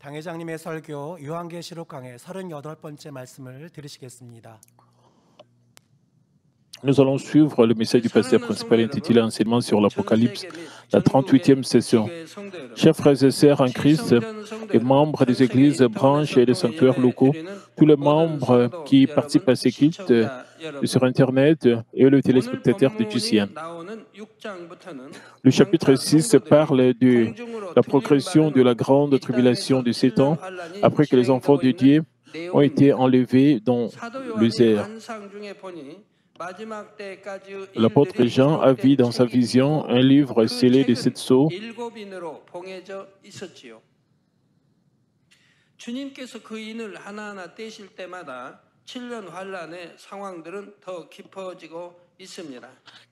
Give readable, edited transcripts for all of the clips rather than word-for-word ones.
당회장님의 설교 요한계시록 강의 38번째 말씀을 들으시겠습니다. Nous allons suivre le message du pasteur principal intitulé Enseignement sur l'Apocalypse, la 38e session. Chers frères et sœurs en Christ et membres des églises, branches et des sanctuaires locaux, tous les membres qui participent à ces cultes sur Internet et les téléspectateurs de GCN. Le chapitre 6 parle de la progression de la grande tribulation de 7 ans après que les enfants de Dieu ont été enlevés dans les airs. L'apôtre Jean a vu dans sa vision un livre scellé de 7 sceaux.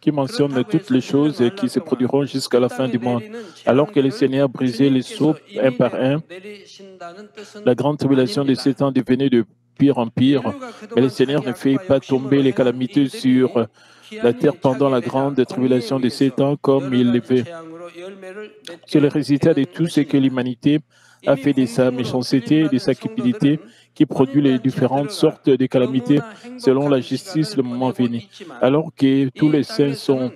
Qui mentionne toutes les choses qui se produiront jusqu'à la fin du monde. Alors que le Seigneur brisait les sceaux un par un, la grande tribulation de 7 ans devenait de pire en pire, mais le Seigneur ne fait pas tomber les calamités sur la terre pendant la grande tribulation de 7 ans comme il le fait. C'est le résultat de tout ce que l'humanité a fait de sa méchanceté, de sa cupidité, qui produit les différentes sortes de calamités selon la justice le moment venu. Alors que tous les saints sont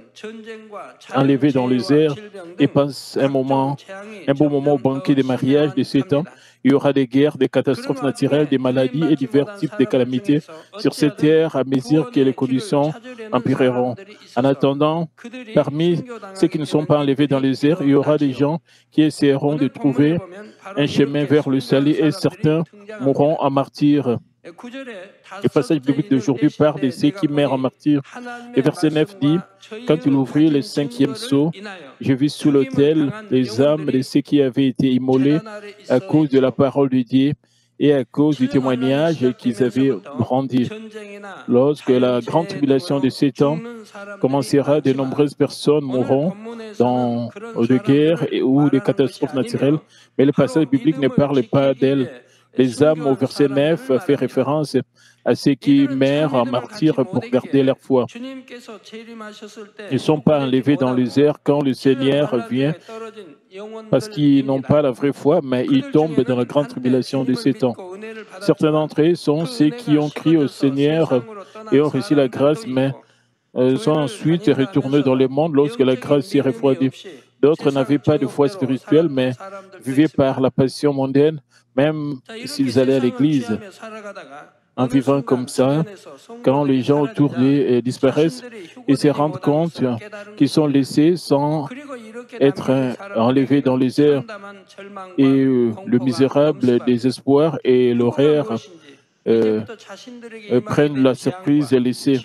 enlevés dans les airs et passent un bon moment au banquet de mariage de 7 ans, il y aura des guerres, des catastrophes naturelles, des maladies et divers types de calamités sur cette terre à mesure que les conditions empireront. En attendant, parmi ceux qui ne sont pas enlevés dans les airs, il y aura des gens qui essaieront de trouver un chemin vers le salut et certains mourront en martyrs. Le passage biblique d'aujourd'hui parle de ceux qui meurent en martyrs. Le verset 9 dit, « Quand il ouvrit le 5e sceau, je vis sous l'autel les âmes de ceux qui avaient été immolés à cause de la parole de Dieu et à cause du témoignage qu'ils avaient rendu. Lorsque la grande tribulation de 7 ans commencera, de nombreuses personnes mourront dans des guerres ou des catastrophes naturelles, mais le passage biblique ne parle pas d'elles. Les âmes au verset 9 fait référence à ceux qui meurent en martyrs pour garder leur foi. Ils ne sont pas enlevés dans les airs quand le Seigneur vient parce qu'ils n'ont pas la vraie foi, mais ils tombent dans la grande tribulation de 7 ans. Certains d'entre eux sont ceux qui ont crié au Seigneur et ont reçu la grâce, mais sont ensuite retournés dans le monde lorsque la grâce s'est refroidie. D'autres n'avaient pas de foi spirituelle, mais vivaient par la passion mondaine, même s'ils allaient à l'église. En vivant comme ça, quand les gens autour d'eux disparaissent, ils se rendent compte qu'ils sont laissés sans être enlevés dans les airs. Et le misérable désespoir et l'horreur prennent la surprise laissée.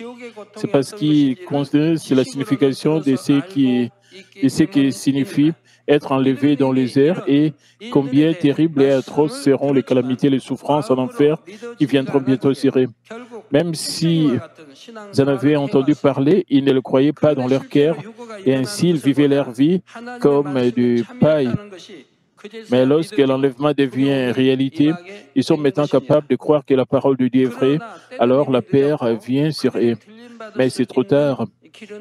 C'est parce qu'ils connaissent la signification de ce qui signifie être enlevé dans les airs et combien terribles et atroces seront les calamités, les souffrances en enfer qui viendront bientôt sur eux. Même s'ils en avaient entendu parler, ils ne le croyaient pas dans leur cœur et ainsi ils vivaient leur vie comme de paille. Mais lorsque l'enlèvement devient réalité, ils sont maintenant capables de croire que la parole de Dieu est vraie, alors la paix vient sur eux. Mais c'est trop tard.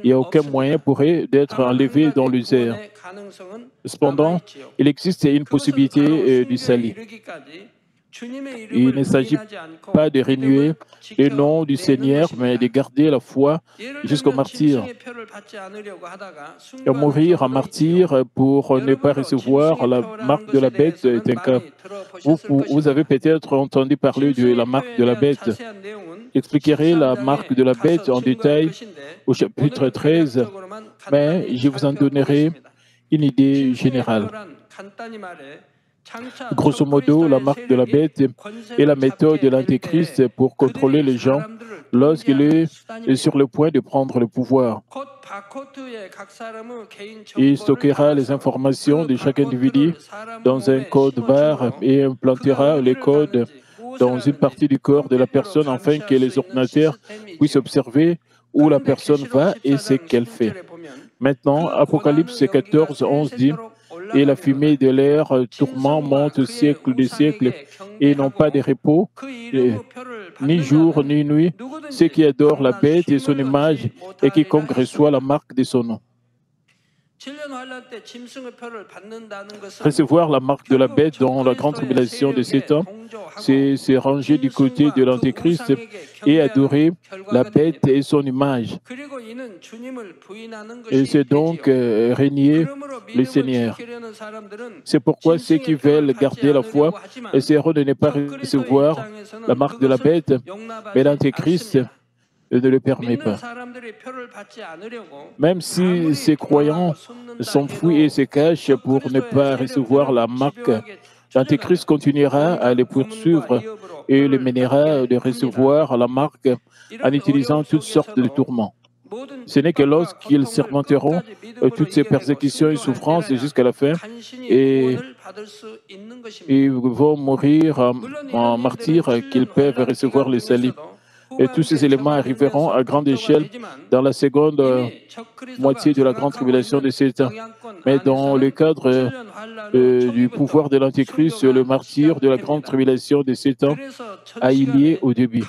Il n'y a aucun moyen pour eux d'être enlevés dans les airs. Cependant, il existe une possibilité du salut. Il ne s'agit pas de renouer le nom du Seigneur, mais de garder la foi jusqu'au martyr. Et mourir en martyr pour ne pas recevoir la marque de la bête est un cas. Vous avez peut-être entendu parler de la marque de la bête. J'expliquerai la marque de la bête en détail au chapitre 13, mais je vous en donnerai une idée générale. Grosso modo, la marque de la bête est la méthode de l'Antéchrist pour contrôler les gens lorsqu'il est sur le point de prendre le pouvoir. Il stockera les informations de chaque individu dans un code barre et implantera les codes dans une partie du corps de la personne afin que les ordinateurs puissent observer où la personne va et ce qu'elle fait. Maintenant, Apocalypse 14, 11 dit « Et la fumée de l'air tourment monte au siècle des siècles, et ils n'ont pas de repos, ni jour ni nuit, ceux qui adorent la bête et son image, et quiconque reçoit la marque de son nom. » Recevoir la marque de la bête dans la grande tribulation de 7 ans, c'est se ranger du côté de l'Antéchrist et adorer la bête et son image. Et c'est donc régner le Seigneur. C'est pourquoi ceux qui veulent garder la foi essaieront de ne pas recevoir la marque de la bête, mais l'Antéchrist ne le permet pas. Même si ces croyants s'enfuient et se cachent pour ne pas recevoir la marque, l'Antéchrist continuera à les poursuivre et les mènera de recevoir la marque en utilisant toutes sortes de tourments. Ce n'est que lorsqu'ils surmonteront toutes ces persécutions et souffrances jusqu'à la fin et ils vont mourir en martyrs qu'ils peuvent recevoir le salut. Et tous ces éléments arriveront à grande échelle dans la seconde moitié de la grande tribulation de 7 ans. Mais dans le cadre du pouvoir de l'Antéchrist, le martyr de la grande tribulation de 7 ans a y lié au début.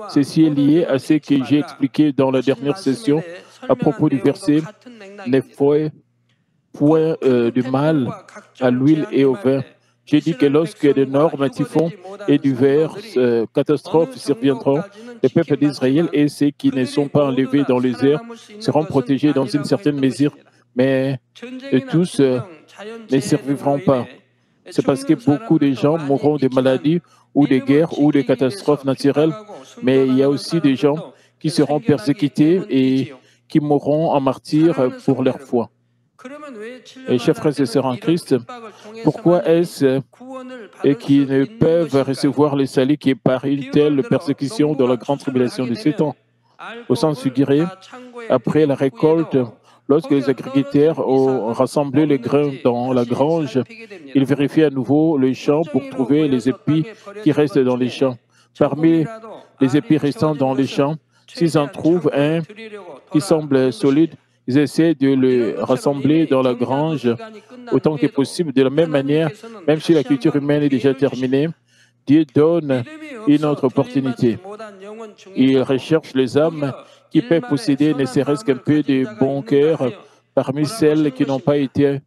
Ceci est lié à ce que j'ai expliqué dans la dernière session à propos du verset « Ne faites point du mal à l'huile et au vin ». J'ai dit que lorsque d'énormes typhons et diverses catastrophes surviendront, les peuples d'Israël et ceux qui ne sont pas enlevés dans les airs seront protégés dans une certaine mesure, mais tous ne survivront pas. C'est parce que beaucoup de gens mourront de maladies ou de guerres ou de catastrophes naturelles, mais il y a aussi des gens qui seront persécutés et qui mourront en martyrs pour leur foi. Et chers frères et sœurs en Christ, pourquoi est-ce qu'ils ne peuvent recevoir le salut qui est par une telle persécution dans la grande tribulation de 7 ans? Au sens figuré, après la récolte, lorsque les agriculteurs ont rassemblé les grains dans la grange, ils vérifient à nouveau les champs pour trouver les épis qui restent dans les champs. Parmi les épis restants dans les champs, s'ils en trouvent un qui semble solide, ils essaient de le rassembler dans la grange autant que possible. De la même manière, même si la culture humaine est déjà terminée, Dieu donne une autre opportunité. Il recherche les âmes qui peuvent posséder ne serait-ce qu'un peu de bon cœur parmi celles qui n'ont pas été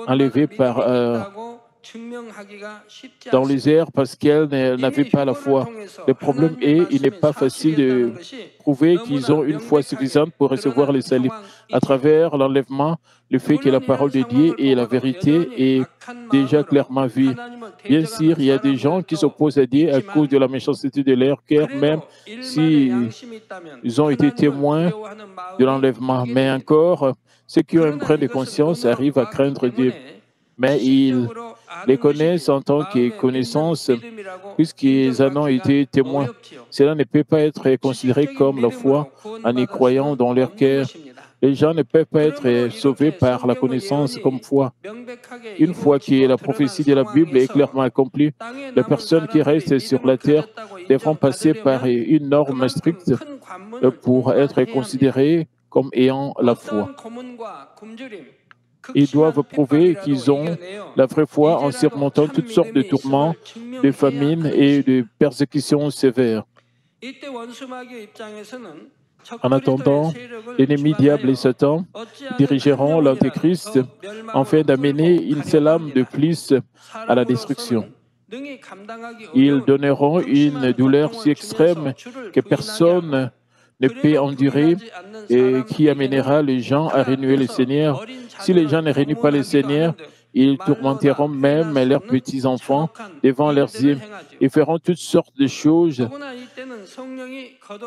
enlevées dans les airs parce qu'elles n'avaient pas la foi. Le problème est qu'il n'est pas facile de prouver qu'ils ont une foi suffisante pour recevoir le salut. À travers l'enlèvement, le fait que la parole de Dieu et la vérité est déjà clairement vue. Bien sûr, il y a des gens qui s'opposent à Dieu à cause de la méchanceté de leur cœur, même s'ils ont été témoins de l'enlèvement. Mais encore, ceux qui ont un brin de conscience arrivent à craindre Dieu. Mais ils les connaissent en tant que connaissance, puisqu'ils en ont été témoins. Cela ne peut pas être considéré comme la foi en y croyant dans leur cœur. Les gens ne peuvent pas être sauvés par la connaissance comme foi. Une fois que la prophétie de la Bible est clairement accomplie, les personnes qui restent sur la terre devront passer par une norme stricte pour être considérées comme ayant la foi. Ils doivent prouver qu'ils ont la vraie foi en surmontant toutes sortes de tourments, de famines et de persécutions sévères. En attendant, l'ennemi diable et Satan dirigeront l'Antéchrist afin d'amener une seule âme de plus à la destruction. Ils donneront une douleur si extrême que personne ne peut endurer et qui amènera les gens à renier le Seigneur. Si les gens ne renient pas le Seigneur, ils tourmenteront même leurs petits-enfants devant leurs yeux. Ils feront toutes sortes de choses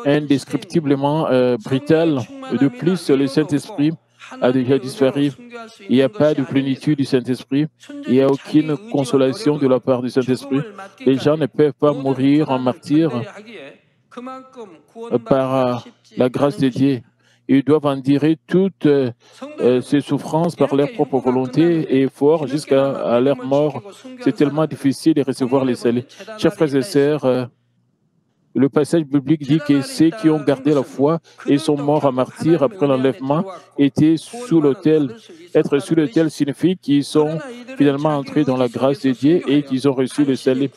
indescriptiblement brutales. De plus, le Saint-Esprit a déjà disparu. Il n'y a pas de plénitude du Saint-Esprit. Il n'y a aucune consolation de la part du Saint-Esprit. Les gens ne peuvent pas mourir en martyr par la grâce de Dieu. Ils doivent endurer toutes ces souffrances par leur propre volonté et effort jusqu'à leur mort. C'est tellement difficile de recevoir les saluts. Chers frères et sœurs, le passage biblique dit que ceux qui ont gardé la foi et sont morts en martyr après l'enlèvement étaient sous l'autel. Être sous l'autel signifie qu'ils sont finalement entrés dans la grâce de Dieu et qu'ils ont reçu le salut.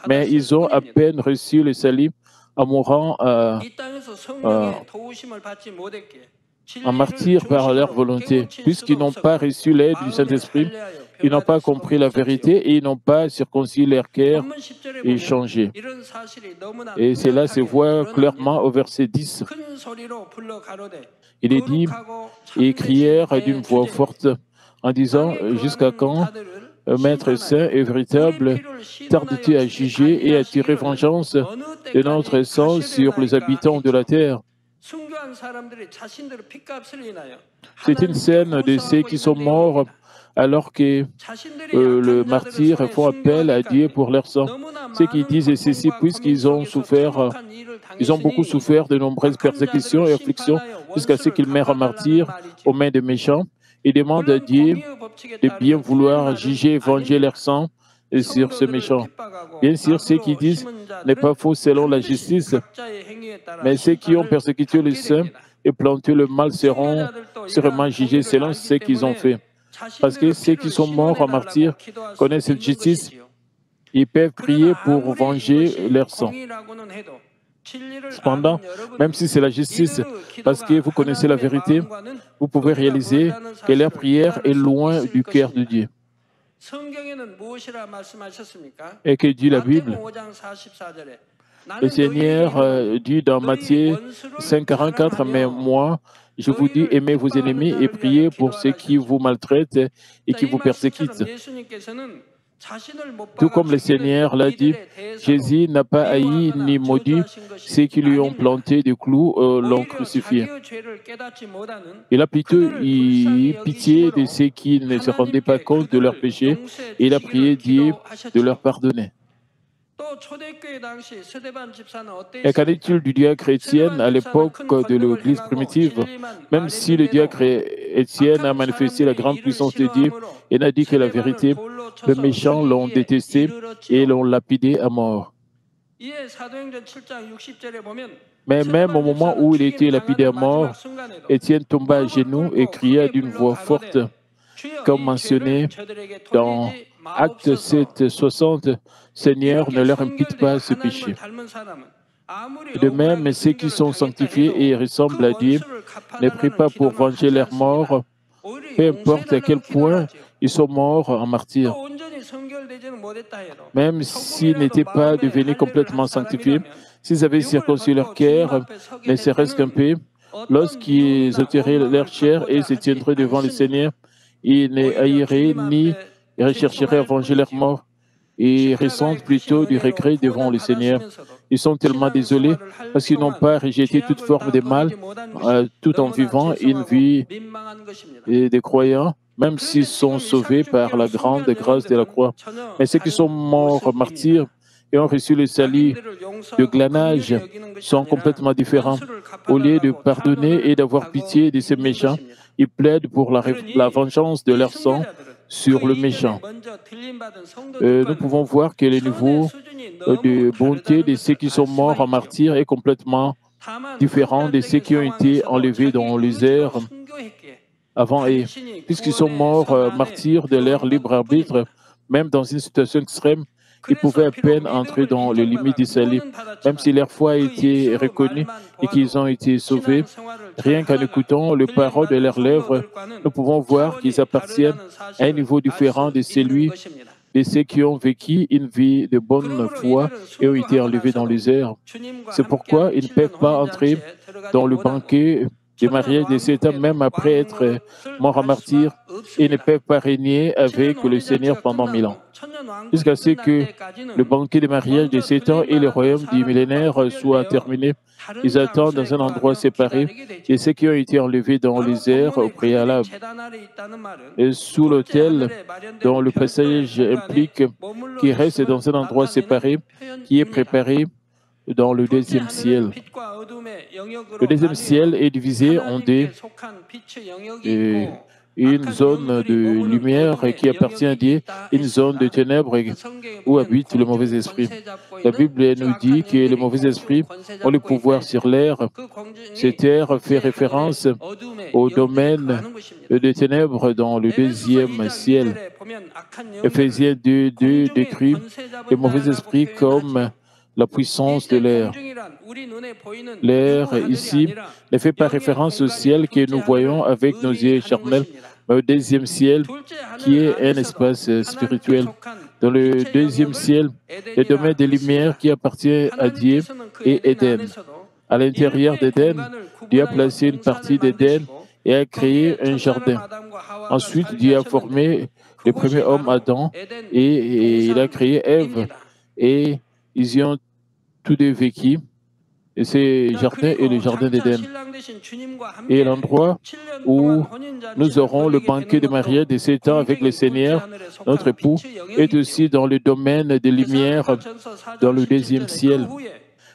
Mais ils ont à peine reçu le salut en mourant en martyrs par leur volonté, puisqu'ils n'ont pas reçu l'aide du Saint-Esprit, ils n'ont pas compris la vérité et ils n'ont pas circoncis leur cœur et changé. Et cela se voit clairement au verset 10. Il est dit, et crièrent d'une voix forte en disant, jusqu'à quand, Maître saint et véritable, tardes-tu à juger et à tirer vengeance de notre sang sur les habitants de la terre? C'est une scène de ceux qui sont morts alors que le martyr font appel à Dieu pour leur sang. Ceux qui disent ceci puisqu'ils ont souffert, ils ont beaucoup souffert de nombreuses persécutions et afflictions jusqu'à ce qu'ils meurent en martyr aux mains des méchants. Ils demandent à Dieu de bien vouloir juger et venger leur sang sur ce méchant. Bien sûr, ceux qui disent n'est pas faux selon la justice, mais ceux qui ont persécuté les saints et planté le mal seront sûrement jugés selon ce qu'ils ont fait. Parce que ceux qui sont morts en martyr connaissent cette justice, ils peuvent prier pour venger leur sang. Cependant, même si c'est la justice, parce que vous connaissez la vérité, vous pouvez réaliser que leur prière est loin du cœur de Dieu. Et que dit la Bible? Le Seigneur dit dans Matthieu 5,44, « Mais moi, je vous dis, aimez vos ennemis et priez pour ceux qui vous maltraitent et qui vous persécutent. » Tout comme le Seigneur l'a dit, Jésus n'a pas haï ni maudit ceux qui lui ont planté des clous, l'ont crucifié. Il a plutôt eu pitié de ceux qui ne se rendaient pas compte de leurs péchés et il a prié Dieu de leur pardonner. Et qu'en est-il du diacre Étienne à l'époque de l'Église primitive? Même si le diacre Étienne a manifesté la grande puissance de Dieu et n'a dit que la vérité, les méchants l'ont détesté et l'ont lapidé à mort. Mais même au moment où il était lapidé à mort, Étienne tomba à genoux et cria d'une voix forte, comme mentionné dans Actes 7, 60, « Seigneur, ne leur impute pas ce péché. » De même, ceux qui sont sanctifiés et ressemblent à Dieu ne prient pas pour venger leur mort, peu importe à quel point ils sont morts en martyr. Même s'ils n'étaient pas devenus complètement sanctifiés, s'ils avaient circoncis leur cœur, ne serait-ce qu'un peu, lorsqu'ils ôteraient leur chair et se tiendraient devant le Seigneur, ils ne haïraient ni rechercheraient à venger leur mort. Ils ressentent plutôt du regret devant le Seigneur. Ils sont tellement désolés parce qu'ils n'ont pas rejeté toute forme de mal tout en vivant une vie de croyants, même s'ils sont sauvés par la grande grâce de la croix. Mais ceux qui sont morts martyrs et ont reçu le salut de glanage sont complètement différents. Au lieu de pardonner et d'avoir pitié de ces méchants, ils plaident pour la vengeance de leur sang sur le méchant. Nous pouvons voir que le niveau de bonté de ceux qui sont morts en martyr est complètement différent de ceux qui ont été enlevés dans les airs avant eux. Puisqu'ils sont morts martyrs de leur libre arbitre, même dans une situation extrême, ils pouvaient à peine entrer dans les limites du salut. Même si leur foi a été reconnue et qu'ils ont été sauvés, rien qu'en écoutant les paroles de leurs lèvres, nous pouvons voir qu'ils appartiennent à un niveau différent de celui de ceux qui ont vécu une vie de bonne foi et ont été enlevés dans les airs. C'est pourquoi ils ne peuvent pas entrer dans le banquet des mariages de Satan, même après être morts en martyr, et ne peuvent pas régner avec le Seigneur pendant 1000 ans. Jusqu'à ce que le banquet des mariages de Satan et le royaume du millénaire soient terminés, ils attendent dans un endroit séparé et ceux qui ont été enlevés dans les airs au préalable. Et sous l'autel, dont le passage implique qu'ils restent dans un endroit séparé qui est préparé dans le deuxième ciel. Le deuxième ciel est divisé en deux. Une zone de lumière qui appartient à Dieu, une zone de ténèbres où habite le mauvais esprit. La Bible nous dit que les mauvais esprits ont le pouvoir sur l'air. Cette air fait référence au domaine des ténèbres dans le deuxième ciel. Éphésiens 2 décrit les mauvais esprits comme la puissance de l'air. L'air, ici, ne fait pas référence au ciel que nous voyons avec nos yeux charnels, mais au deuxième ciel, qui est un espace spirituel. Dans le deuxième ciel, le domaine des lumières qui appartient à Dieu est Éden. À l'intérieur d'Éden, Dieu a placé une partie d'Éden et a créé un jardin. Ensuite, Dieu a formé le premier homme, Adam, et il a créé Ève. Et ils y ont tous deux vécu. Et ce jardin est le jardin d'Éden. Et l'endroit où nous aurons le banquet de mariage de 7 ans avec le Seigneur, notre époux, est aussi dans le domaine des lumières, dans le deuxième ciel.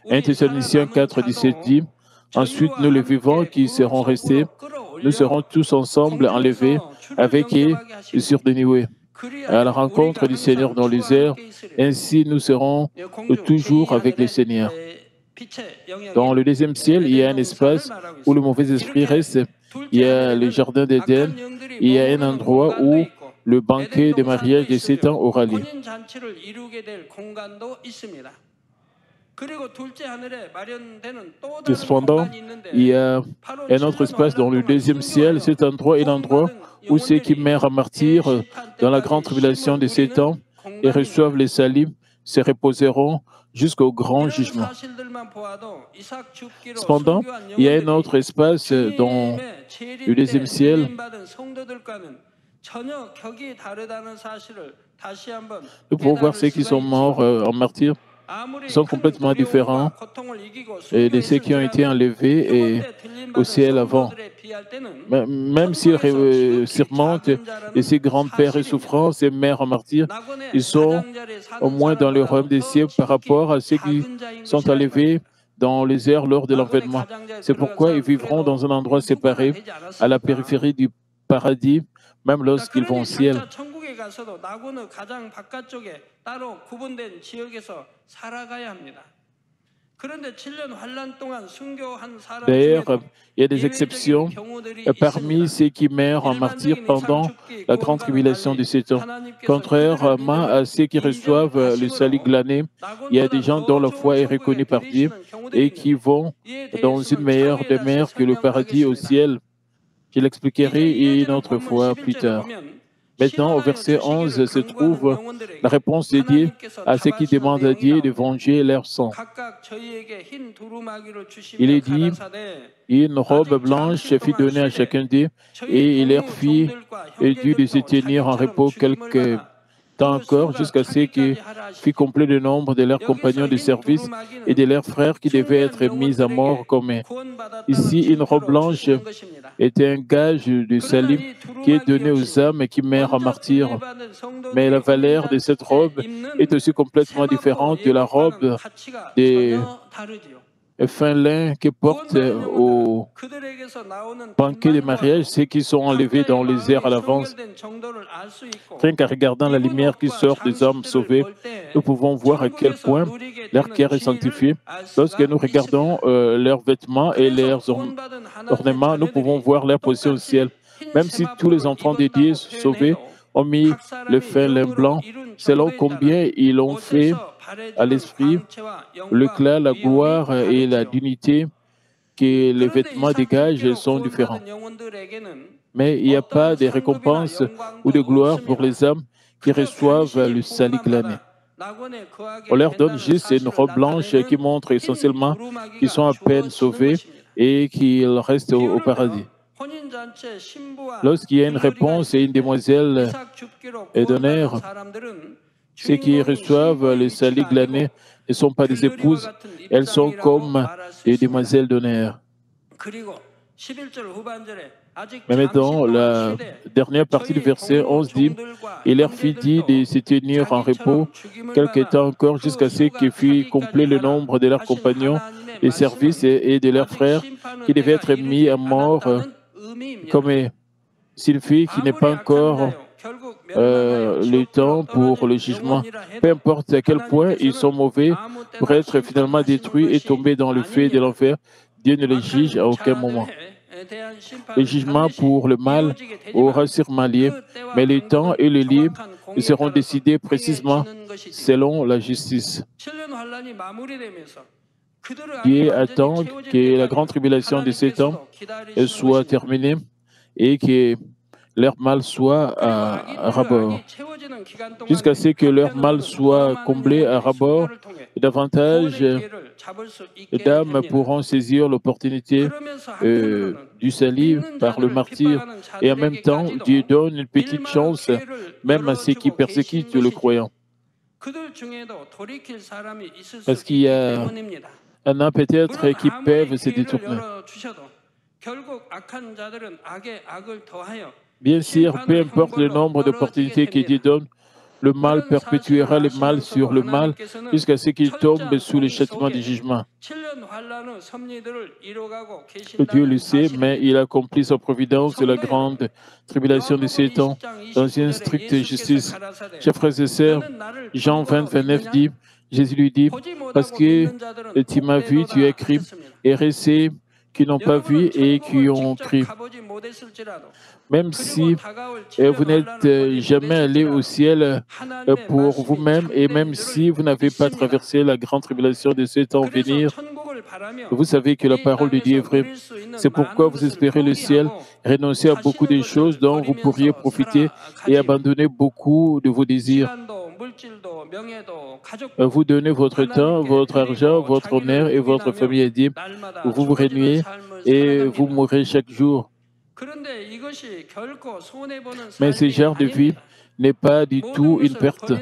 1 Thessaloniciens 4, 17 dit, « Ensuite, nous les vivants qui serons restés, nous serons tous ensemble enlevés avec eux sur des nuées, à la rencontre du Seigneur dans les airs. Ainsi, nous serons toujours avec le Seigneur. » Dans le deuxième ciel, il y a un espace où le mauvais esprit reste. Il y a le jardin d'Éden. Il y a un endroit où le banquet de mariage de 7 ans aura lieu. Cependant, il y a un autre espace dans le deuxième ciel. Cet endroit est l'endroit où ceux qui meurent à martyr dans la grande tribulation de 7 ans et reçoivent les salim se reposeront jusqu'au grand jugement. Cependant, il y a un autre espace dans le deuxième ciel. Nous pouvons voir ceux qui sont morts en martyr sont complètement différents de ceux qui ont été enlevés au ciel avant. Même s'ils surmontent ces grands-pères et souffrances et mères en martyr, ils sont au moins dans le royaume des cieux par rapport à ceux qui sont enlevés dans les airs lors de l'enlèvement. C'est pourquoi ils vivront dans un endroit séparé, à la périphérie du paradis, même lorsqu'ils vont au ciel. D'ailleurs, il y a des exceptions parmi ceux qui meurent en martyr pendant la grande tribulation de 7 ans. Contrairement à ceux qui reçoivent le salut glané, il y a des gens dont la foi est reconnue par Dieu et qui vont dans une meilleure demeure que le paradis au ciel. Je l'expliquerai une autre fois plus tard. Maintenant, au verset 11 se trouve la réponse de Dieu à ceux qui demandent à Dieu de venger leur sang. Il est dit, une robe blanche fut donnée à chacun d'eux et il leur fit dû de se tenir en repos quelque temps encore jusqu'à ce que fût complet le nombre de leurs compagnons de service et de leurs frères qui devaient être mis à mort commun. Ici, une robe blanche est un gage de salut qui est donné aux âmes qui meurent en martyr. Mais la valeur de cette robe est aussi complètement différente de la robe des fin lin que portent au banquet de mariage ceux qui sont enlevés dans les airs à l'avance. Rien qu'en regardant la lumière qui sort des âmes sauvées, nous pouvons voir à quel point leur cœur est sanctifié. Lorsque nous regardons leurs vêtements et leurs ornements, nous pouvons voir leur position au ciel. Même si tous les enfants de Dieu sauvés ont mis le fin lin blanc, selon combien ils l'ont fait à l'esprit, l'éclat, la gloire et la dignité que les vêtements dégagent sont différents. Mais il n'y a pas de récompense ou de gloire pour les âmes qui reçoivent le salut glané. On leur donne juste une robe blanche qui montre essentiellement qu'ils sont à peine sauvés et qu'ils restent au paradis. Lorsqu'il y a une réponse et une demoiselle d'honneur, ceux qui reçoivent le salut glané ne sont pas des épouses, elles sont comme des demoiselles d'honneur. Mais maintenant, la dernière partie du verset 11 dit, « Il leur fit dire de se tenir en repos quelque temps encore jusqu'à ce qu'il fût complet le nombre de leurs compagnons de service et de leurs frères qui devaient être mis à mort comme s'il fit qui n'est pas encore le temps pour le jugement. Peu importe à quel point ils sont mauvais pour être finalement détruits et tomber dans le feu de l'enfer, Dieu ne les juge à aucun moment. Le jugement pour le mal aura sûrement lieu, mais le temps et le lieu seront décidés précisément selon la justice. Dieu attend que la grande tribulation de 7 ans soit terminée et que leur mal soit à rabord. Jusqu'à ce que leur mal soit comblé à rabord, davantage d'âmes pourront saisir l'opportunité du salut par le martyr. Et en même temps, Dieu donne une petite chance même à ceux qui persécutent le croyant. Parce qu'il y en a peut-être qui peuvent se détourner. Bien sûr, peu importe le nombre d'opportunités que Dieu donne, le mal perpétuera le mal sur le mal jusqu'à ce qu'il tombe sous le châtiment du jugement. Dieu le sait, mais il accomplit sa providence de la grande tribulation de 7 ans dans une stricte justice. Chers frères et sœurs, Jean 20, 29 dit, Jésus lui dit, parce que tu m'as vu, tu as cru, et ceux qui n'ont pas vu et qui ont cru. Même si vous n'êtes jamais allé au ciel pour vous-même et même si vous n'avez pas traversé la grande tribulation de 7 ans à venir, vous savez que la parole de Dieu est vraie. C'est pourquoi vous espérez le ciel, renoncez à beaucoup de choses dont vous pourriez profiter et abandonner beaucoup de vos désirs. Vous donnez votre temps, votre argent, votre honneur et votre famille à Dieu. Vous vous réunissez et vous mourrez chaque jour. Mais ce genre de vie n'est pas du tout une perte.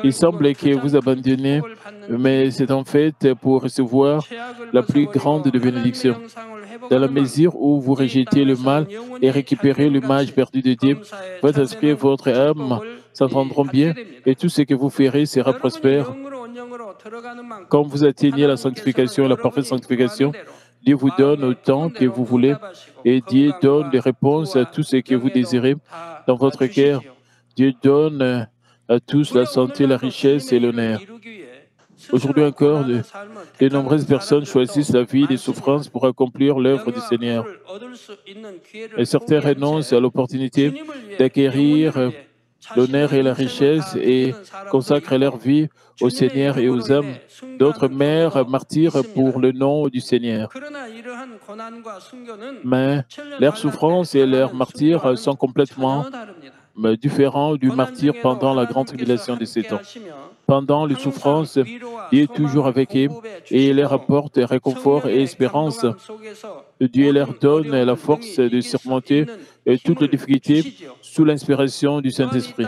Il semble que vous abandonnez, mais c'est en fait pour recevoir la plus grande des bénédictions. Dans la mesure où vous rejetez le mal et récupérez l'image perdue de Dieu, votre esprit et votre âme s'entendront bien et tout ce que vous ferez sera prospère. Quand vous atteignez la sanctification, la parfaite sanctification, Dieu vous donne autant que vous voulez et Dieu donne des réponses à tout ce que vous désirez dans votre cœur. Dieu donne à tous la santé, la richesse et l'honneur. Aujourd'hui encore, de nombreuses personnes choisissent la vie des souffrances pour accomplir l'œuvre du Seigneur. Et certains renoncent à l'opportunité d'acquérir l'honneur et la richesse et consacrent leur vie au Seigneur et aux âmes. D'autres meurent martyrs pour le nom du Seigneur. Mais leurs souffrances et leurs martyrs sont complètement différents du martyr pendant la grande tribulation de 7 ans. Pendant les souffrances, Dieu est toujours avec eux et il leur apporte réconfort et espérance. Dieu leur donne la force de surmonter toutes les difficultés sous l'inspiration du Saint-Esprit.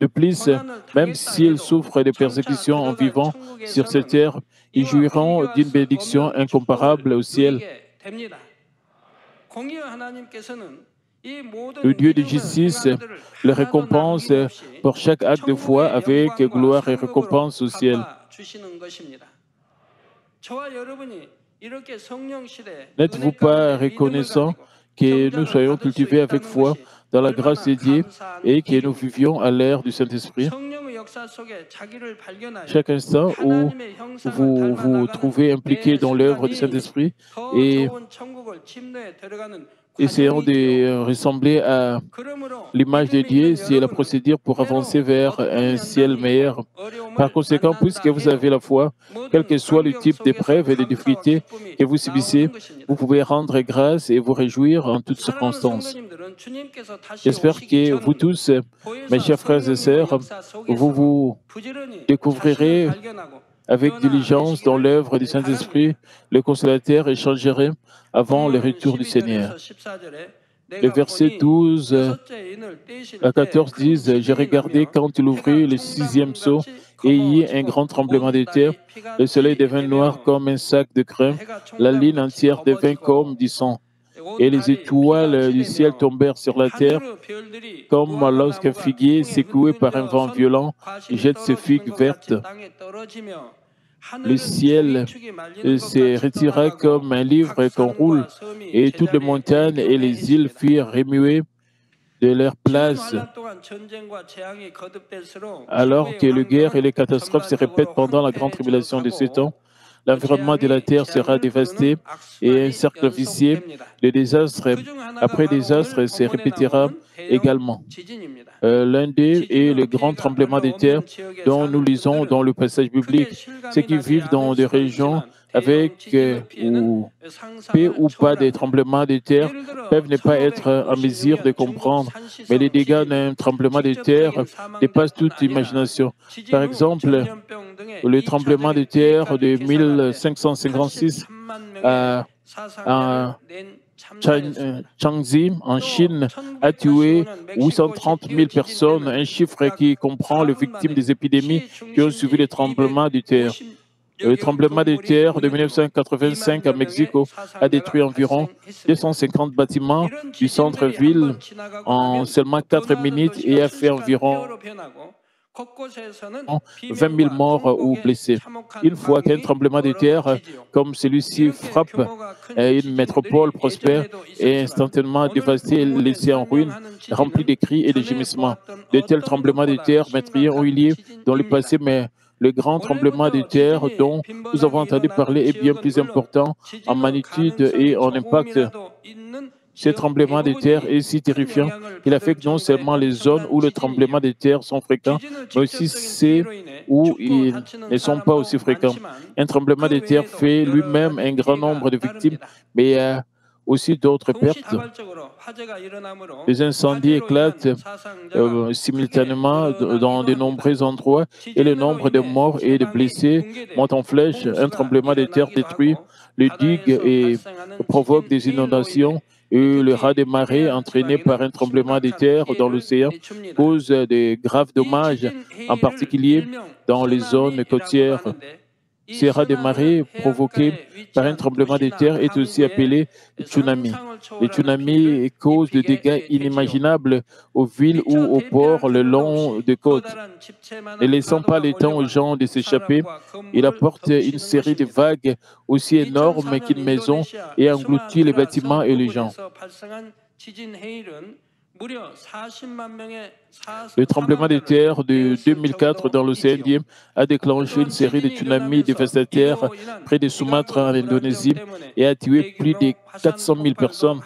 De plus, même s'ils souffrent de persécutions en vivant sur cette terre, ils jouiront d'une bénédiction incomparable au ciel. Le Dieu de justice le récompense pour chaque acte de foi avec gloire et récompense au ciel. N'êtes-vous pas reconnaissant que nous soyons cultivés avec foi dans la grâce de Dieu et que nous vivions à l'ère du Saint-Esprit? Chaque instant où vous vous trouvez impliqué dans l'œuvre du Saint-Esprit et essayons de ressembler à l'image de Dieu, c'est la procédure pour avancer vers un ciel meilleur. Par conséquent, puisque vous avez la foi, quel que soit le type d'épreuve et de difficultés que vous subissez, vous pouvez rendre grâce et vous réjouir en toutes circonstances. J'espère que vous tous, mes chers frères et sœurs, vous découvrirez avec diligence dans l'œuvre du Saint-Esprit, le Consolateur et changerez avant le retour du Seigneur. Les versets 12 à 14 disent « J'ai regardé quand il ouvrit le 6e sceau et il y eut un grand tremblement de terre. Le soleil devint noir comme un sac de crin, la ligne entière devint comme du sang. Et les étoiles du ciel tombèrent sur la terre, comme lorsqu'un figuier, secoué par un vent violent, jette ses figues vertes. Le ciel se retira comme un livre qu'on roule, et toutes les montagnes et les îles furent remuées, de leur place, alors que les guerres et les catastrophes se répètent pendant la grande tribulation de 7 ans. L'environnement de la terre sera dévasté et un cercle vicieux de désastres après désastre se répétera également. L'un d'eux est le grand tremblement de terre dont nous lisons dans le passage biblique. Ceux qui vivent dans des régions avec ou peu ou pas des tremblements de terre peuvent ne pas être en mesure de comprendre, mais les dégâts d'un tremblement de terre dépassent toute imagination. Par exemple, le tremblement de terre de 1556 à Changxi, en Chine, a tué 830 000 personnes, un chiffre qui comprend les victimes des épidémies qui ont suivi le tremblement de terre. Le tremblement de terre de 1985 à Mexico a détruit environ 250 bâtiments du centre-ville en seulement 4 minutes et a fait environ 20 000 morts ou blessés. Une fois qu'un tremblement de terre comme celui-ci frappe une métropole prospère et instantanément dévastée et laissée en ruine, remplie de cris et de gémissements. De tels tremblements de terre meurtriers ont eu lieu dans le passé, mais le grand tremblement de terre dont nous avons entendu parler est bien plus important en magnitude et en impact. Ce tremblement de terre est si terrifiant qu'il affecte non seulement les zones où les tremblements de terre sont fréquents, mais aussi ceux où ils ne sont pas aussi fréquents. Un tremblement de terre fait lui-même un grand nombre de victimes, mais il y a aussi d'autres pertes. Les incendies éclatent simultanément dans de nombreux endroits et le nombre de morts et de blessés monte en flèche. Un tremblement de terre détruit les digues et provoque des inondations. Et le raz des marées entraîné par un tremblement de terre dans l'océan cause de graves dommages, en particulier dans les zones côtières. Ce raz des marées provoqué par un tremblement de terre est aussi appelé tsunami. Les tsunamis causent des dégâts inimaginables aux villes ou aux ports le long des côtes. Ne laissant pas le temps aux gens de s'échapper, il apporte une série de vagues aussi énormes qu'une maison et engloutit les bâtiments et les gens. Le tremblement de terre de 2004 dans l'océan Indien a déclenché une série de tsunamis dévastateurs près de Sumatra en Indonésie et a tué plus de 400 000 personnes.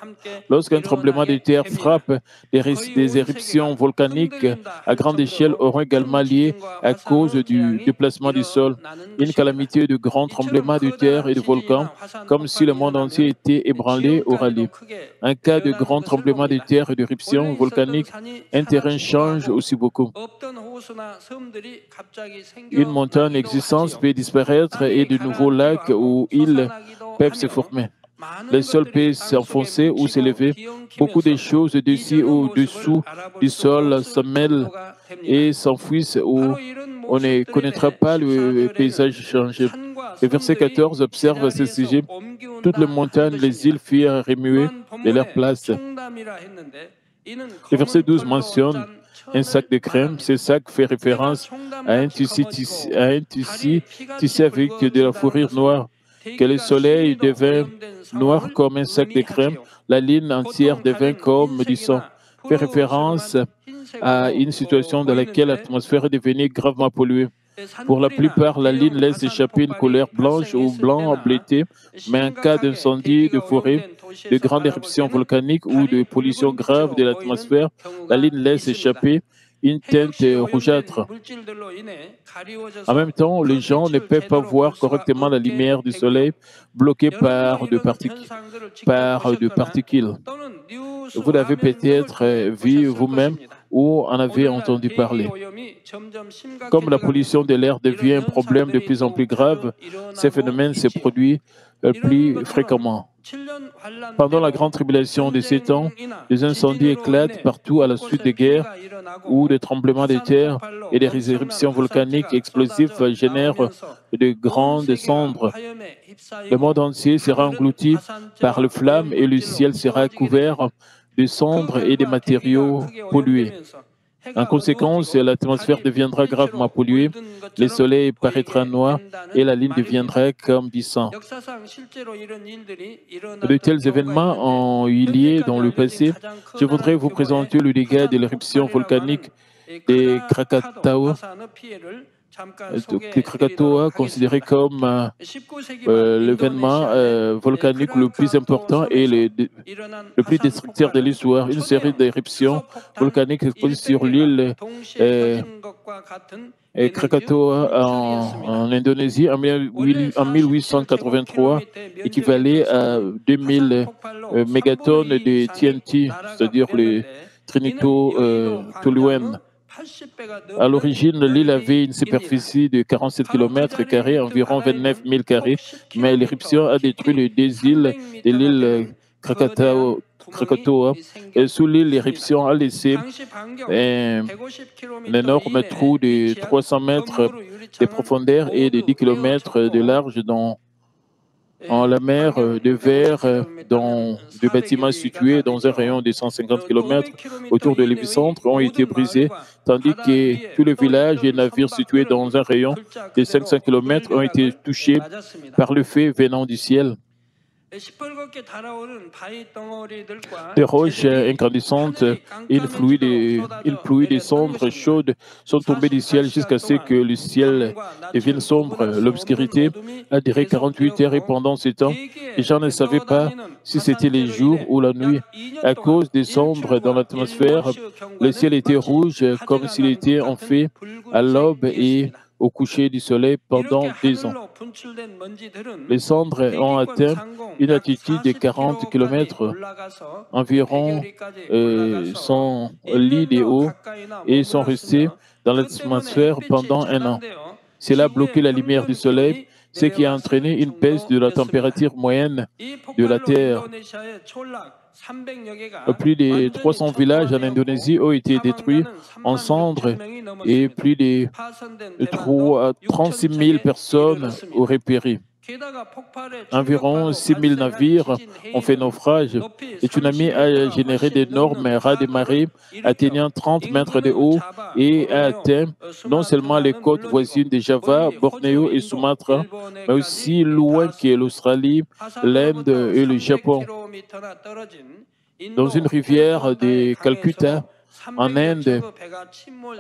Lorsqu'un tremblement de terre frappe, des éruptions volcaniques à grande échelle auront également lieu à cause du déplacement du sol. Une calamité de grands tremblements de terre et de volcans, comme si le monde entier était ébranlé, aura lieu. En cas de grand tremblement de terre et d'éruption volcanique, un terrain change aussi beaucoup. Une montagne existante peut disparaître et de nouveaux lacs ou îles peuvent se former. Le sol peut s'enfoncer ou s'élever. Beaucoup de choses au-dessus ou au-dessous du sol se mêlent et s'enfuient où on ne connaîtra pas le paysage changé. Le verset 14 observe à ce sujet. Toutes les montagnes, les îles furent remuées de leur place. Le verset 12 mentionne un sac de crème. Ce sac fait référence à un tissu tissé avec de la fourrure noire. Que le soleil devint noir comme un sac de crème, la ligne entière devint comme du sang. Fait référence à une situation dans laquelle l'atmosphère est devenue gravement polluée. Pour la plupart, la ligne laisse échapper une couleur blanche ou blanc bleuté, mais en cas d'incendie de forêt, de grandes éruptions volcaniques ou de pollution grave de l'atmosphère, la ligne laisse échapper une teinte rougeâtre. En même temps, les gens ne peuvent pas voir correctement la lumière du soleil bloquée par de particules. Vous l'avez peut-être vu vous-même ou en avez entendu parler. Comme la pollution de l'air devient un problème de plus en plus grave, ces phénomènes se produisent plus fréquemment. Pendant la grande tribulation de 7 ans, les incendies éclatent partout à la suite des guerres où des tremblements de terre et des éruptions volcaniques explosives génèrent de grandes cendres. Le monde entier sera englouti par les flammes et le ciel sera couvert de cendres et de matériaux pollués. En conséquence, l'atmosphère deviendra gravement polluée, le soleil paraîtra noir et la lune deviendra comme du sang. De tels événements ont eu lieu dans le passé. Je voudrais vous présenter le dégât de l'éruption volcanique des Krakatoa, considéré comme l'événement volcanique le plus important et le plus destructeur de l'histoire. Une série d'éruptions volcaniques explosées sur l'île Krakatoa en Indonésie en 1883 équivalait à 2000 mégatonnes de TNT, c'est-à-dire les trinitotoluènes. À l'origine, l'île avait une superficie de 47 km², environ 29 000 carrés, mais l'éruption a détruit les deux îles de l'île Krakatoa. Et sous l'île, l'éruption a laissé un énorme trou de 300 mètres de profondeur et de 10 km de large dans la mer de verre dont des bâtiments situés dans un rayon de 150 km autour de l'épicentre ont été brisés, tandis que tous les villages et navires situés dans un rayon de 500 km ont été touchés par le feu venant du ciel. Des roches incandescentes et une pluie de cendres chaudes sont tombées du ciel jusqu'à ce que le ciel devienne sombre. L'obscurité a duré 48 heures et pendant ce temps, les gens ne savaient pas si c'était le jour ou la nuit. À cause des cendres dans l'atmosphère, le ciel était rouge comme s'il était en feu à l'aube et au coucher du soleil pendant 2 ans. Les cendres ont atteint une altitude de 40 km, environ 100 lits de haut, et sont restées dans l'atmosphère pendant 1 an. Cela a bloqué la lumière du soleil, ce qui a entraîné une baisse de la température moyenne de la Terre. Plus de 300 villages en Indonésie ont été détruits en cendres et plus de 36 000 personnes auraient péri. Environ 6 000 navires ont fait naufrage. Le tsunami a généré d'énormes raz de marée atteignant 30 mètres de haut et a atteint non seulement les côtes voisines de Java, Bornéo et Sumatra, mais aussi loin que l'Australie, l'Inde et le Japon. Dans une rivière de Calcutta, en Inde,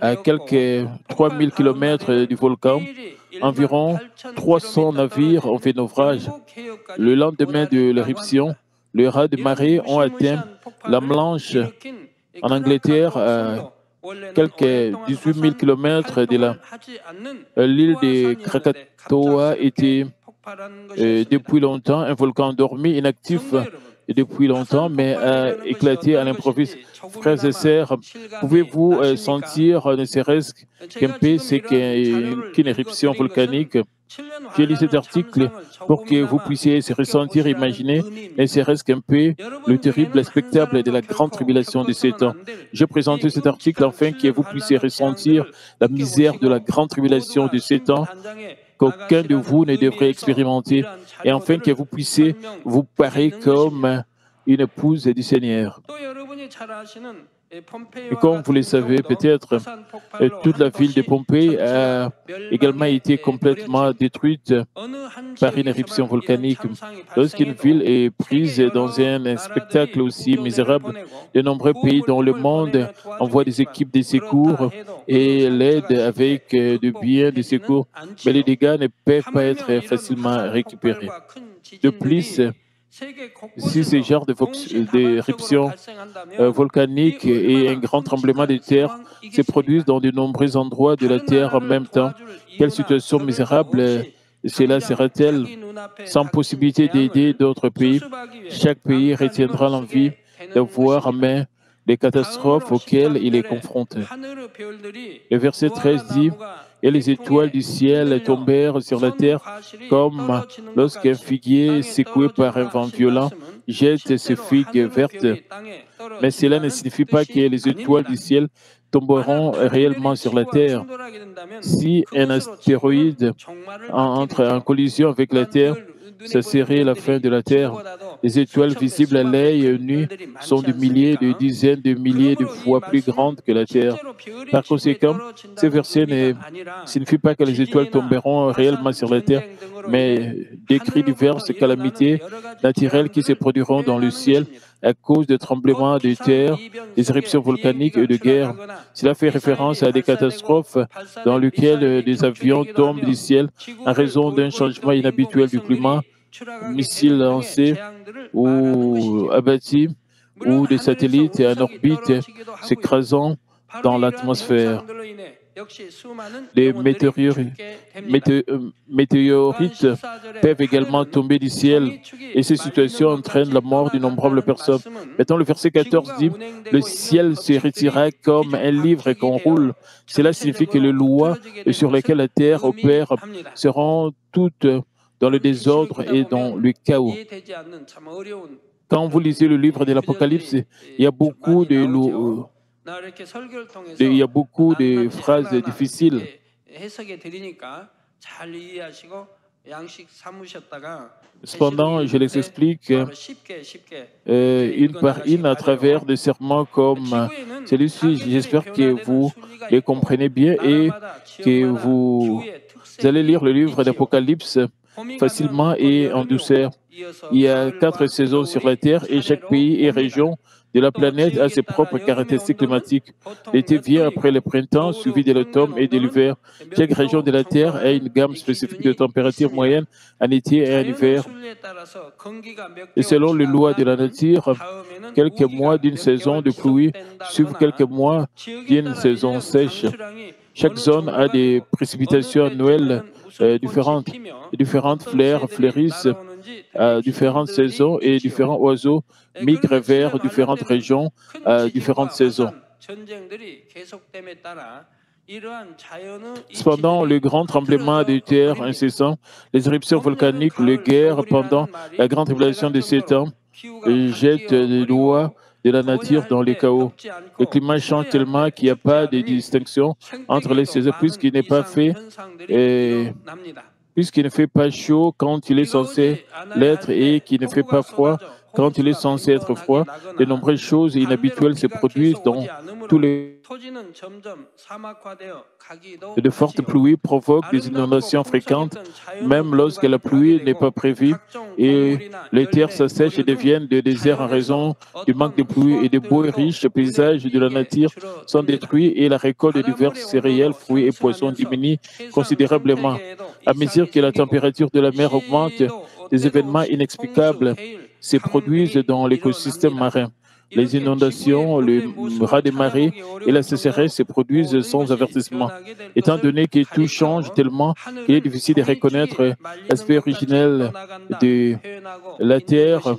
à quelques 3000 km du volcan, environ 300 navires ont fait naufrage. Le lendemain de l'éruption, les raz de marée ont atteint la Manche en Angleterre à quelques 18 000 km de là. L'île de Krakatoa était depuis longtemps un volcan endormi, inactif depuis longtemps, mais a éclaté à l'improviste. Frères et sœurs, pouvez-vous sentir, ne serait-ce qu'un peu, c'est qu'une éruption volcanique? J'ai lu cet article pour que vous puissiez se ressentir, imaginer, ne serait-ce qu'un peu, le terrible spectacle de la grande tribulation de ces temps. Je présente cet article afin que vous puissiez ressentir la misère de la grande tribulation de ces temps qu'aucun de vous ne devrait expérimenter, et afin que vous puissiez vous parer comme une épouse du Seigneur. Et comme vous le savez, peut-être, toute la ville de Pompée a également été complètement détruite par une éruption volcanique. Lorsqu'une ville est prise dans un spectacle aussi misérable, de nombreux pays dans le monde envoient des équipes de secours et l'aide avec de biens de secours, mais les dégâts ne peuvent pas être facilement récupérés. De plus, si ce genre d'éruption volcanique et un grand tremblement de terre se produisent dans de nombreux endroits de la Terre en même temps, quelle situation misérable cela sera-t-elle? Sans possibilité d'aider d'autres pays, chaque pays retiendra l'envie de voir en main les catastrophes auxquelles il est confronté. Le verset 13 dit « Et les étoiles du ciel tombèrent sur la terre comme lorsqu'un figuier secoué par un vent violent jette ses figues vertes. » Mais cela ne signifie pas que les étoiles du ciel tomberont réellement sur la Terre. Si un astéroïde entre en collision avec la Terre, ça serait la fin de la Terre. Les étoiles visibles à l'œil nu sont de milliers, de dizaines de milliers de fois plus grandes que la Terre. Par conséquent, ce verset ne signifie pas que les étoiles tomberont réellement sur la Terre, mais décrit diverses calamités naturelles qui se produiront dans le ciel à cause de tremblements de terre, des éruptions volcaniques et de guerres. Cela fait référence à des catastrophes dans lesquelles des avions tombent du ciel en raison d'un changement inhabituel du climat, missiles lancés ou abattus, ou des satellites en orbite s'écrasant dans l'atmosphère. Les météorites peuvent également tomber du ciel et ces situations entraînent la mort d'innombrables personnes. Maintenant, le verset 14 dit « Le ciel se retirera comme un livre qu'on roule ». Cela signifie que les lois sur lesquelles la terre opère seront toutes dans le désordre et dans le chaos. Quand vous lisez le livre de l'Apocalypse, il y a beaucoup de phrases difficiles. Cependant, je les explique une par une à travers des sermons comme celui-ci. J'espère que vous les comprenez bien et que vous allez lire le livre d'Apocalypse facilement et en douceur. Il y a 4 saisons sur la Terre et chaque pays et région de la planète a ses propres caractéristiques climatiques. L'été vient après le printemps, suivi de l'automne et de l'hiver. Chaque région de la Terre a une gamme spécifique de température moyenne en été et en hiver. Et selon les lois de la nature, quelques mois d'une saison de pluie suivent quelques mois d'une saison sèche. Chaque zone a des précipitations annuelles différentes fleurs fleurissent à différentes saisons et différents oiseaux migrent vers différentes régions à différentes saisons. Cependant, le grand tremblement de terre incessant, les éruptions volcaniques, les guerres pendant la grande tribulation de 7 ans jettent les lois de la nature dans les chaos. Le climat change tellement qu'il n'y a pas de distinction entre les saisons puisqu'il n'est pas fait puisqu'il ne fait pas chaud quand il est censé l'être et qu'il ne fait pas froid quand il est censé être froid, de nombreuses choses inhabituelles se produisent dans tous les... De fortes pluies provoquent des inondations fréquentes, même lorsque la pluie n'est pas prévue, et les terres s'assèchent et deviennent des déserts en raison du manque de pluie et de beaux et riches paysages de la nature sont détruits et la récolte de divers céréales, fruits et poissons diminue considérablement. À mesure que la température de la mer augmente, des événements inexplicables se produisent dans l'écosystème marin. Les inondations, le raz des marées et la sécheresse se produisent sans avertissement. Étant donné que tout change tellement qu'il est difficile de reconnaître l'aspect originel de la Terre,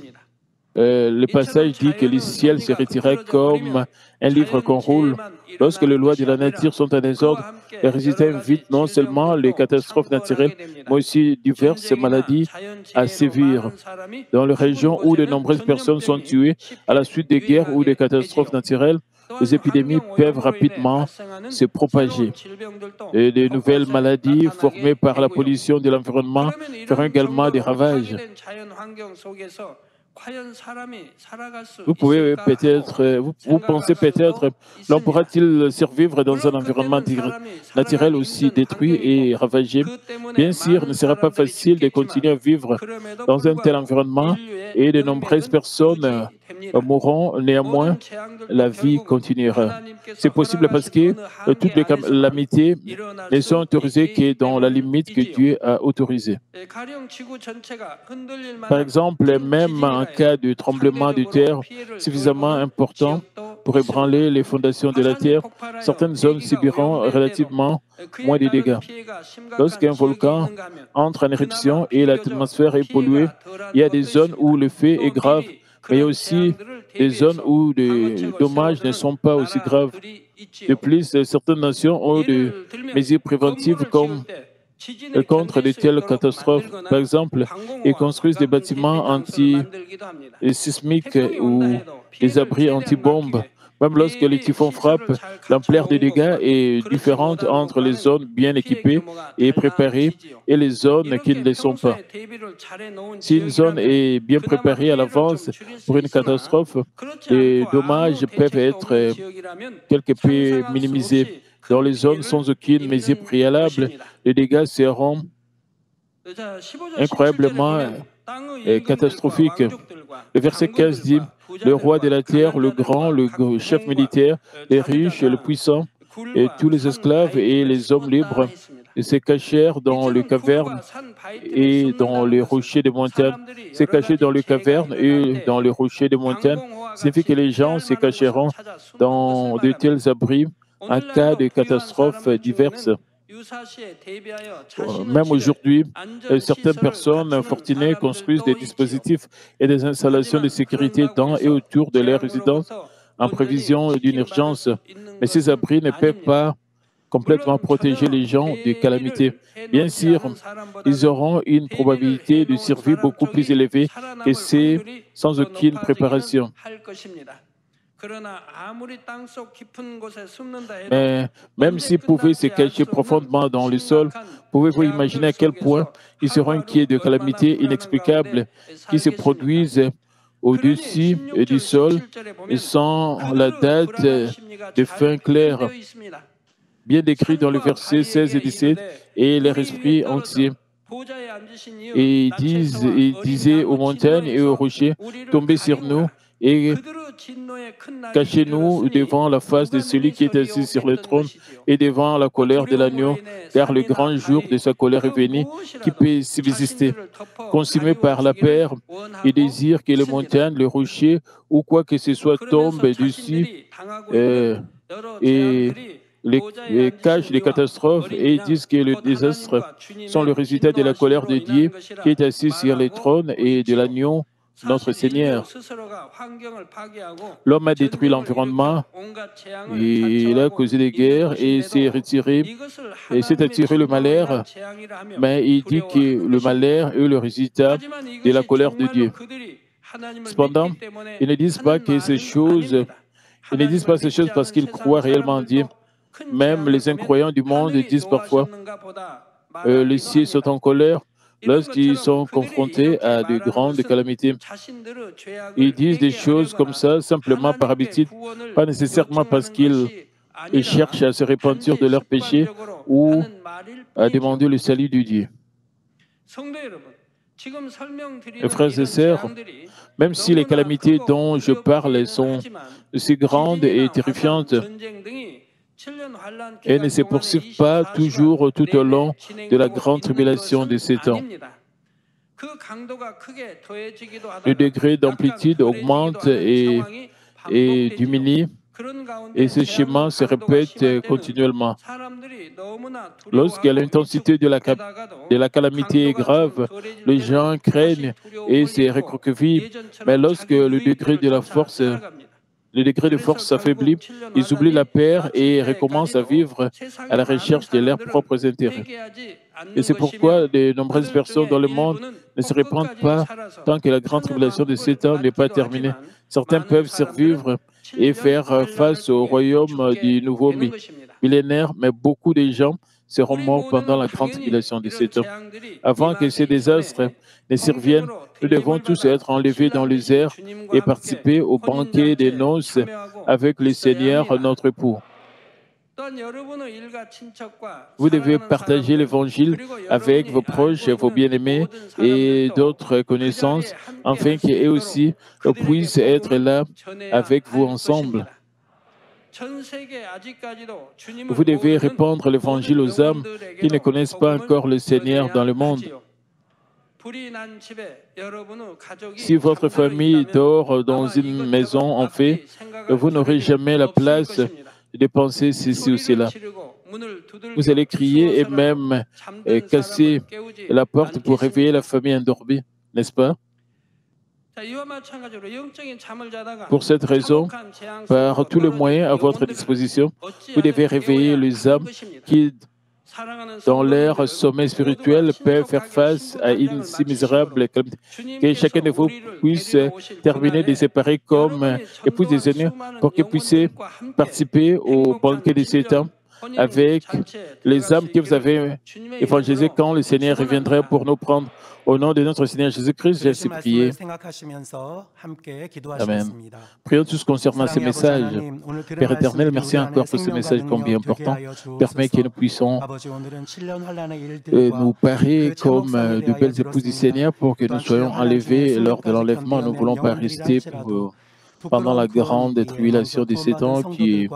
le passage dit que le ciel se retirait comme un livre qu'on roule. Lorsque les lois de la nature sont en désordre, les résultats invitent non seulement les catastrophes naturelles, mais aussi diverses maladies à sévir. Dans les régions où de nombreuses personnes sont tuées à la suite des guerres ou des catastrophes naturelles, les épidémies peuvent rapidement se propager. Et de nouvelles maladies formées par la pollution de l'environnement feront également des ravages. Vous pensez peut-être, l'homme pourra-t-il survivre dans un environnement naturel aussi détruit et ravagé? Bien sûr, il ne sera pas facile de continuer à vivre dans un tel environnement et de nombreuses personnes mourront, néanmoins, la vie continuera. C'est possible parce que toutes les calamités ne sont autorisées que dans la limite que Dieu a autorisée. Par exemple, même en cas de tremblement de terre suffisamment important pour ébranler les fondations de la terre, certaines zones subiront relativement moins de dégâts. Lorsqu'un volcan entre en éruption et l'atmosphère est polluée, il y a des zones où le fait est grave, mais il y a aussi des zones où les dommages ne sont pas aussi graves. De plus, certaines nations ont des mesures préventives contre de telles catastrophes. Par exemple, ils construisent des bâtiments anti-sismiques ou des abris anti-bombes Même lorsque les typhons frappent, l'ampleur des dégâts est différente entre les zones bien équipées et préparées et les zones qui ne le sont pas. Si une zone est bien préparée à l'avance pour une catastrophe, les dommages peuvent être quelque peu minimisés. Dans les zones sans aucune mesure préalable, les dégâts seront incroyablement catastrophiques. Le verset 15 dit, « Le roi de la terre, le grand, le chef militaire, les riches, le puissant, et tous les esclaves et les hommes libres se cachèrent dans les cavernes et dans les rochers des montagnes. Se cacher dans les cavernes et dans les rochers des montagnes signifie que les gens se cacheront dans de tels abris en cas de catastrophes diverses. Même aujourd'hui, certaines personnes fortunées construisent des dispositifs et des installations de sécurité dans et autour de leur résidence en prévision d'une urgence. Mais ces abris ne peuvent pas complètement protéger les gens des calamités. Bien sûr, ils auront une probabilité de survie beaucoup plus élevée que ceux sans aucune préparation. Mais même s'ils pouvaient se cacher profondément dans le sol, pouvez-vous imaginer à quel point ils seront inquiets de calamités inexplicables qui se produisent au-dessus du sol sans la date de fin claire, bien décrit dans les versets 16 et 17, et leur esprit entier. Et ils disaient aux montagnes et aux rochers, tombez sur nous et cachez-nous devant la face de celui qui est assis sur le trône et devant la colère de l'agneau, car le grand jour de sa colère est venu, qui peut subsister. Consumé par la peur, il désire que les montagnes, les rochers ou quoi que ce soit tombe dessus et les cachent des catastrophes et disent que les désastres sont le résultat de la colère de Dieu qui est assis sur le trône et de l'agneau, notre Seigneur. L'homme a détruit l'environnement, il a causé des guerres et s'est retiré et s'est attiré le malheur, mais il dit que le malheur est le résultat de la colère de Dieu. Cependant, ils ne disent pas ces choses parce qu'ils croient réellement en Dieu. Même les incroyants du monde disent parfois les cieux sont en colère lorsqu'ils sont confrontés à de grandes calamités. Ils disent des choses comme ça simplement par habitude, pas nécessairement parce qu'ils cherchent à se repentir de leurs péchés ou à demander le salut de Dieu. Mes frères et sœurs, même si les calamités dont je parle sont si grandes et terrifiantes, elles ne se poursuivent pas toujours tout au long de la grande tribulation de 7 ans. Le degré d'amplitude augmente et diminue, et ce schéma se répète continuellement. Lorsque l'intensité de la calamité est grave, les gens craignent et se recroquevillent, mais lorsque le degré de force s'affaiblit, ils oublient la peur et recommencent à vivre à la recherche de leurs propres intérêts. Et c'est pourquoi de nombreuses personnes dans le monde ne se répandent pas tant que la grande tribulation de 7 ans n'est pas terminée. Certains peuvent survivre et faire face au royaume du nouveau millénaire, mais beaucoup de gens seront morts pendant la grande tribulation de 7 ans. Avant que ces désastres ne surviennent, nous devons tous être enlevés dans les airs et participer au banquet des noces avec le Seigneur, notre époux. Vous devez partager l'Évangile avec vos proches, vos bien-aimés et d'autres connaissances, afin qu'eux aussi puissent être là avec vous ensemble. Vous devez répandre l'Évangile aux âmes qui ne connaissent pas encore le Seigneur dans le monde. Si votre famille dort dans une maison en feu, vous n'aurez jamais la place de penser ceci ou cela. Vous allez crier et même casser la porte pour réveiller la famille endormie, n'est-ce pas? Pour cette raison, par tous les moyens à votre disposition, vous devez réveiller les âmes qui dans leur sommet spirituel, peuvent faire face à une si misérable calamité. Que chacun de vous puisse terminer de séparer comme époux des aînés pour que puissiez participer au banquet de ces temps avec les âmes que vous avez évangélisées quand le Seigneur reviendrait pour nous prendre. Au nom de notre Seigneur Jésus-Christ, j'ai ainsi prié. Amen. Prions tous concernant ces messages. Père éternel, merci encore pour ce message combien important. Permets que nous puissions nous parer comme de belles épouses du Seigneur pour que nous soyons enlevés lors de l'enlèvement. Nous ne voulons pas rester pendant la grande tribulation de ces temps qui est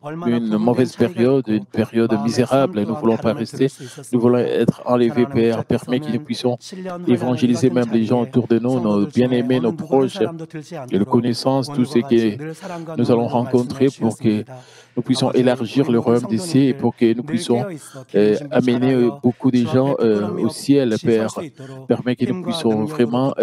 une mauvaise période, une période misérable. Nous ne voulons pas rester. Nous voulons être enlevés, Père. Permets que nous puissions évangéliser même les gens autour de nous, nos bien-aimés, nos proches, et les connaissances, tous ceux que nous allons rencontrer pour que nous puissions élargir le royaume des cieux et pour que nous puissions amener beaucoup de gens au ciel, Père. Permets que nous puissions vraiment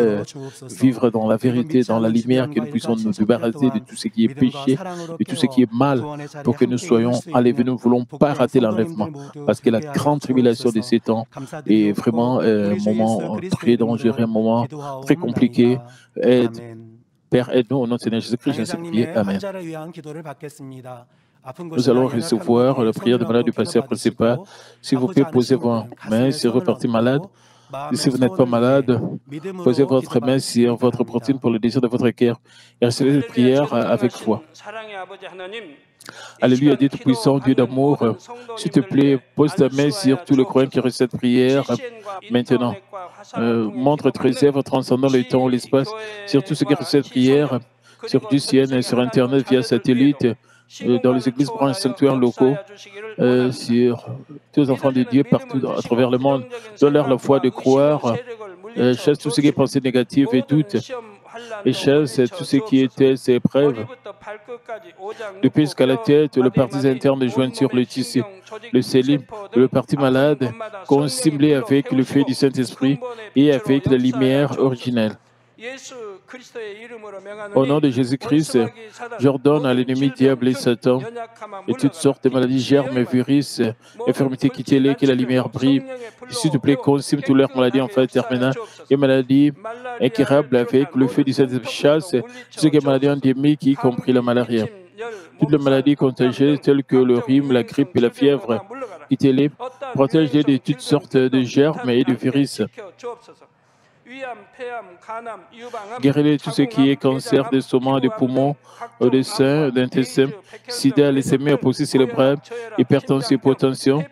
vivre dans la vérité, dans la lumière, que nous puissions nous débarrasser de tout ce qui est péché, de tout ce qui est mal, pour que nous soyons enlevés. Nous ne voulons pas rater l'enlèvement, parce que la grande tribulation de ces temps est vraiment un moment très dangereux, un moment très compliqué. Père, aide-nous au nom de Seigneur Jésus-Christ, j'ai ainsi prié. Amen. Nous allons recevoir la prière de malade du pasteur principal. S'il vous plaît, posez vos mains sur votre partie malade. Et si vous n'êtes pas malade, posez votre main sur votre poitrine pour le désir de votre cœur et recevez cette prière avec foi. Alléluia, Dieu Tout-Puissant, Dieu d'amour, s'il te plaît, pose ta main sur tout le croyant qui reçoit cette prière maintenant. Montre très œuvre transcendant le temps et l'espace sur tout ce qui reçoit cette prière, sur du ciel et sur Internet via satellite, dans les églises, branches, sanctuaires locaux, sur tous les enfants de Dieu partout à travers le monde. Donne-leur la foi de croire, chasse tout ce qui est pensée négative et doute, et chasse tout ce qui était ces épreuves. Depuis jusqu'à la tête, le parti interne de jointure, le tissu, le cellule, le parti malade, consimblé avec le feu du Saint-Esprit et avec la lumière originelle. Au nom de Jésus-Christ, j'ordonne à l'ennemi diable et Satan et toutes sortes de maladies, germes, virus, infirmités, quittez-les, que la lumière brille. S'il te plaît, consume toutes leurs maladies en phase terminale et maladies incurables avec le feu du Saint-Esprit. Chasse toutes ces maladies endémiques, y compris la malaria. Toutes les maladies contagieuses telles que le rhume, la grippe et la fièvre, quittez-les. Protège-les de toutes sortes de germes et de virus. Guéris-les tout ce qui est cancer d'estomac, des poumons, des seins, d'intestin, sida, leucémie, apoplexie cérébrale, hypertension, hypotension,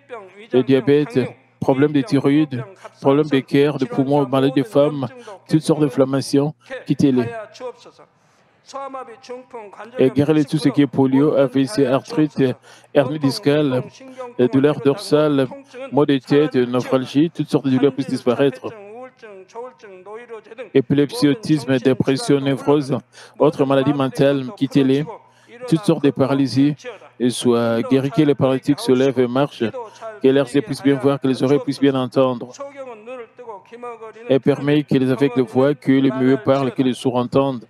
le diabète, problèmes de thyroïde, problèmes de cœur, de poumons, maladies de femmes, toutes sortes d'inflammations, quittez-les. Et guéris-les tout ce qui est polio, AVC, arthrite, hernie discale, douleurs dorsales, maux de tête, nephralgie, toutes sortes de douleurs puissent disparaître. Épilepsie, autisme, dépression, névrose, autres maladies mentales, quittez-les. Toutes sortes de paralysies, et soient guéris, que les paralytiques se lèvent et marchent, que leurs yeux puissent bien voir, que les oreilles puissent bien entendre. Et permet que les aveugles voient, que les muets parlent, que les sourds entendent.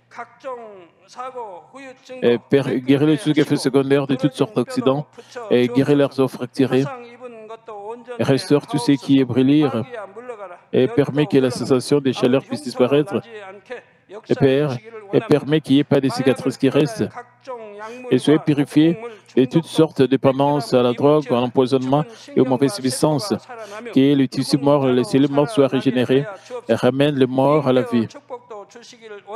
Et guéris les tout effets secondaires de toutes sortes d'accidents, et guéris leurs os fracturés. Et restaure tout ce qui est brûlé, et permet que la sensation des chaleurs puisse disparaître, et permet qu'il n'y ait pas de cicatrices qui restent, et soyez purifiés de toutes sortes de dépendances à la drogue, à l'empoisonnement et aux mauvaises substances, que le tissu mort, les cellules mortes soient régénérées et ramènent les morts à la vie.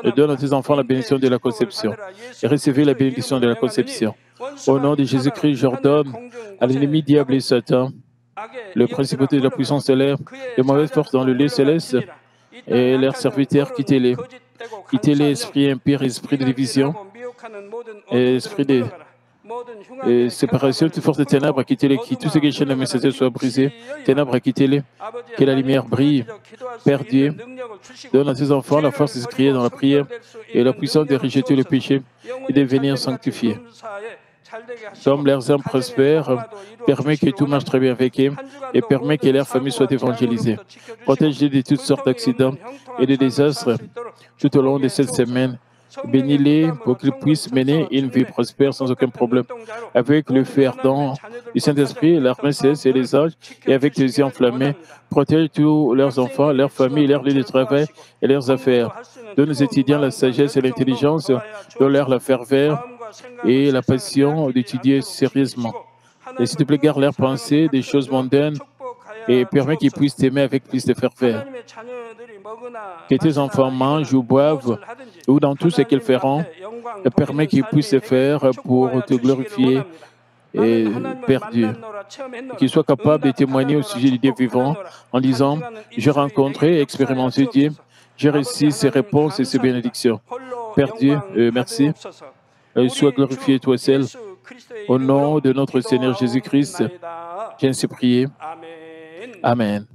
Et donne à tes enfants la bénédiction de la conception, et recevez la bénédiction de la conception. Au nom de Jésus-Christ, j'ordonne à l'ennemi diable et Satan, le principauté de la puissance de l'air, les mauvaises forces dans le lieu céleste, et leurs serviteurs, quittez-les. Quittez-les, esprit impur, esprit de division, et esprit de séparation, toute force de ténèbres, quittez-les. Tout ce qui est chaîne de messager soit brisé. Ténèbres, quittez-les. Que la lumière brille. Père Dieu, donne à tes enfants la force de se crier dans la prière et la puissance de rejeter le péché et de venir sanctifier. Comme leurs âmes prospèrent, permet que tout marche très bien avec eux et permet que leur famille soit évangélisée. Protège-les de toutes sortes d'accidents et de désastres tout au long de cette semaine Bénis-les pour qu'ils puissent mener une vie prospère sans aucun problème. Avec le feu ardent du Saint-Esprit, la princesse et les âges, et avec tes yeux enflammés, protège tous leurs enfants, leurs familles, leurs lieux de travail et leurs affaires. Donne aux étudiants la sagesse et l'intelligence, donne-leur la ferveur et la passion d'étudier sérieusement. Et s'il te plaît, garde leurs pensées des choses mondaines et permets qu'ils puissent t'aimer avec plus de ferveur. Que tes enfants mangent ou boivent, ou dans tout ce qu'ils feront, et permets qu'ils puissent le faire pour te glorifier, et Père Dieu. Qu'ils soient capables de témoigner au sujet du Dieu vivant en disant « J'ai rencontré et expérimenté Dieu, j'ai reçu ses réponses et ses bénédictions. » Père Dieu, merci. Sois glorifié toi seul. Au nom de notre Seigneur Jésus-Christ, j'ai ainsi prié. Amen.